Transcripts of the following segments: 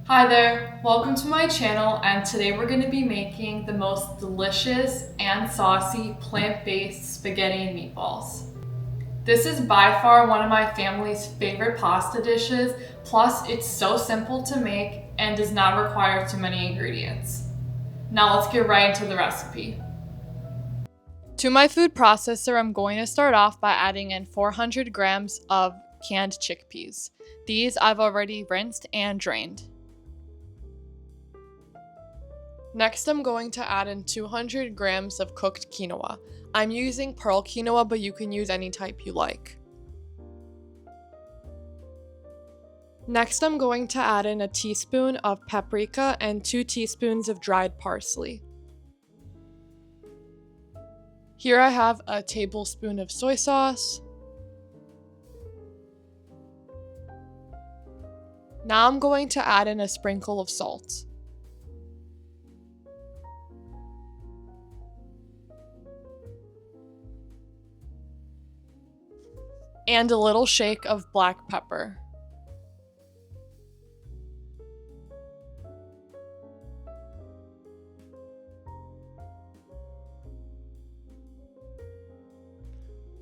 Hi there, welcome to my channel, and today we're going to be making the most delicious and saucy plant-based spaghetti and meatballs. This is by far one of my family's favorite pasta dishes, plus it's so simple to make and does not require too many ingredients. Now let's get right into the recipe. To my food processor, I'm going to start off by adding in 400 grams of canned chickpeas. These I've already rinsed and drained. Next, I'm going to add in 200 grams of cooked quinoa. I'm using pearl quinoa, but you can use any type you like. Next, I'm going to add in a teaspoon of paprika and 2 teaspoons of dried parsley. Here I have a tablespoon of soy sauce. Now I'm going to add in a sprinkle of salt. And a little shake of black pepper.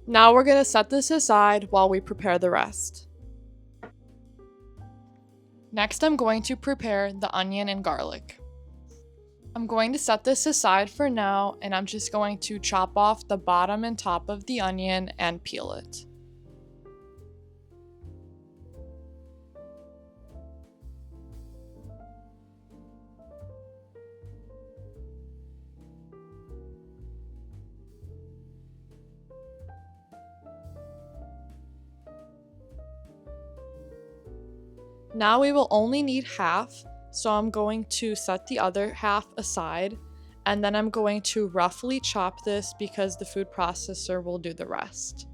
Now we're going to set this aside while we prepare the rest. Next, I'm going to prepare the onion and garlic. I'm going to set this aside for now, and I'm just going to chop off the bottom and top of the onion and peel it. Now we will only need half, so I'm going to set the other half aside, and then I'm going to roughly chop this because the food processor will do the rest.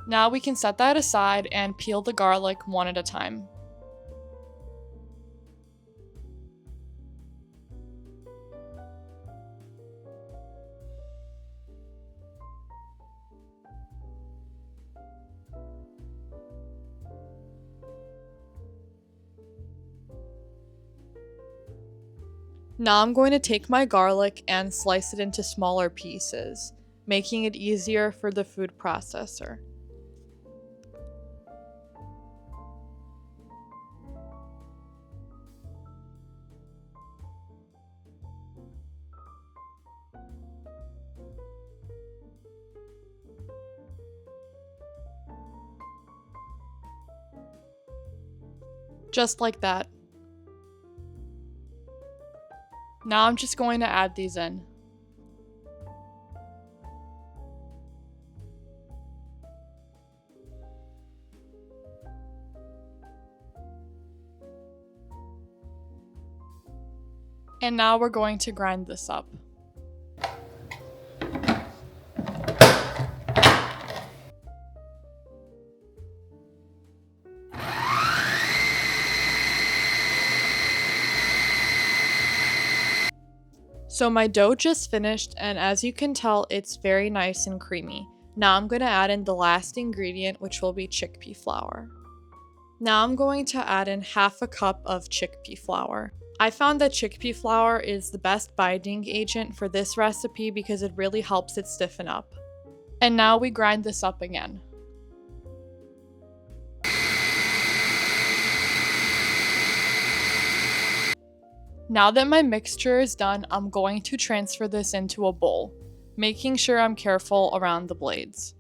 Now we can set that aside and peel the garlic one at a time. Now I'm going to take my garlic and slice it into smaller pieces, making it easier for the food processor. Just like that. Now I'm just going to add these in. And now we're going to grind this up. So my dough just finished, and as you can tell, it's very nice and creamy. Now I'm going to add in the last ingredient, which will be chickpea flour. Now I'm going to add in half a cup of chickpea flour. I found that chickpea flour is the best binding agent for this recipe because it really helps it stiffen up. And now we grind this up again. Now that my mixture is done, I'm going to transfer this into a bowl, making sure I'm careful around the blades.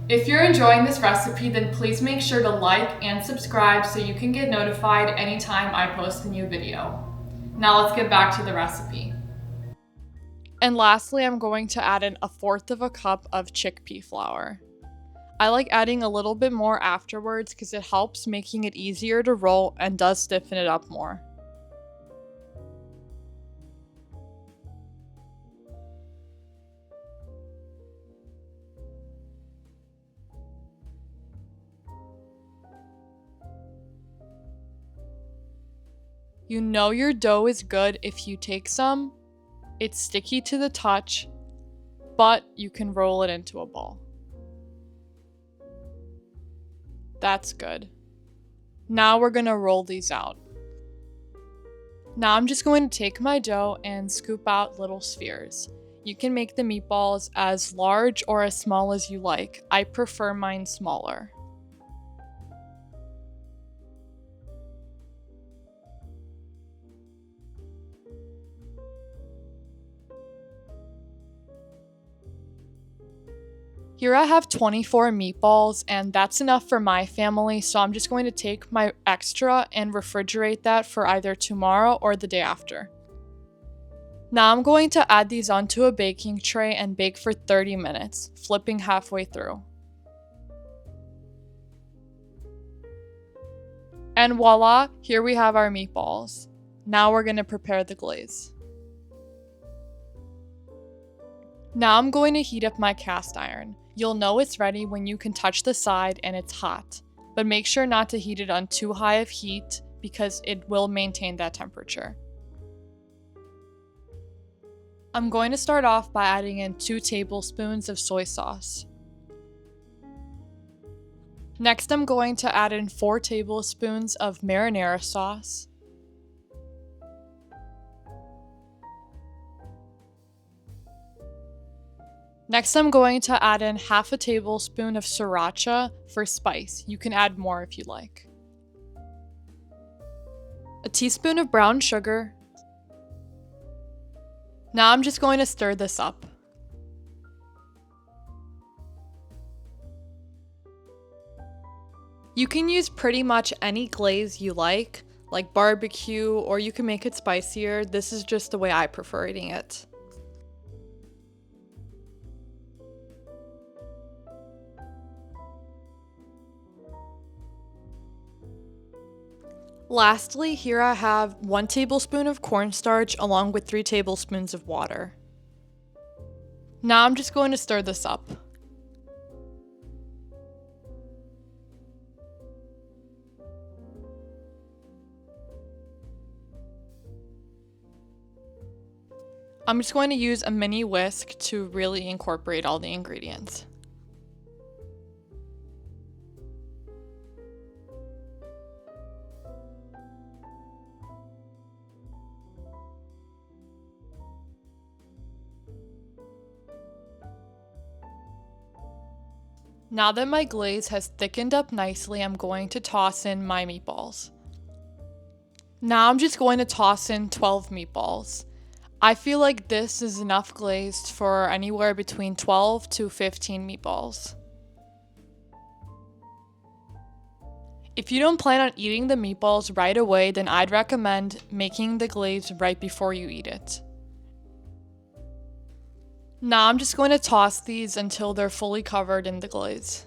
If you're enjoying this recipe, then please make sure to like and subscribe so you can get notified anytime I post a new video. Now let's get back to the recipe. And lastly, I'm going to add in 1/4 cup of chickpea flour. I like adding a little bit more afterwards because it helps making it easier to roll and does stiffen it up more. You know your dough is good if you take some. It's sticky to the touch, but you can roll it into a ball. That's good. Now we're gonna roll these out. Now I'm just going to take my dough and scoop out little spheres. You can make the meatballs as large or as small as you like. I prefer mine smaller. Here I have 24 meatballs, and that's enough for my family, so I'm just going to take my extra and refrigerate that for either tomorrow or the day after. Now I'm going to add these onto a baking tray and bake for 30 minutes, flipping halfway through. And voila, here we have our meatballs. Now we're going to prepare the glaze. Now I'm going to heat up my cast iron. You'll know it's ready when you can touch the side and it's hot, but make sure not to heat it on too high of heat because it will maintain that temperature. I'm going to start off by adding in 2 tablespoons of soy sauce. Next, I'm going to add in 4 tablespoons of marinara sauce. Next, I'm going to add in half a tablespoon of sriracha for spice. You can add more if you like. A teaspoon of brown sugar. Now I'm just going to stir this up. You can use pretty much any glaze you like barbecue, or you can make it spicier. This is just the way I prefer eating it. Lastly, here I have 1 tablespoon of cornstarch along with 3 tablespoons of water. Now I'm just going to stir this up. I'm just going to use a mini whisk to really incorporate all the ingredients. Now that my glaze has thickened up nicely, I'm going to toss in my meatballs. Now I'm just going to toss in 12 meatballs. I feel like this is enough glazed for anywhere between 12 to 15 meatballs. If you don't plan on eating the meatballs right away, then I'd recommend making the glaze right before you eat it. Now I'm just going to toss these until they're fully covered in the glaze.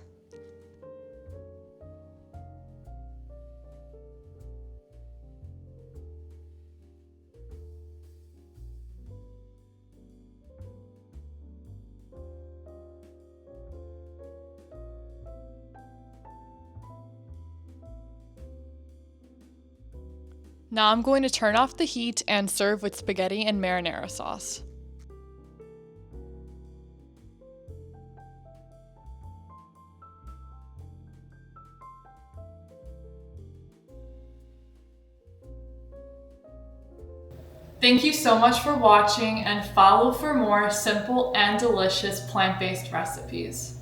Now I'm going to turn off the heat and serve with spaghetti and marinara sauce. Thank you so much for watching, and follow for more simple and delicious plant-based recipes.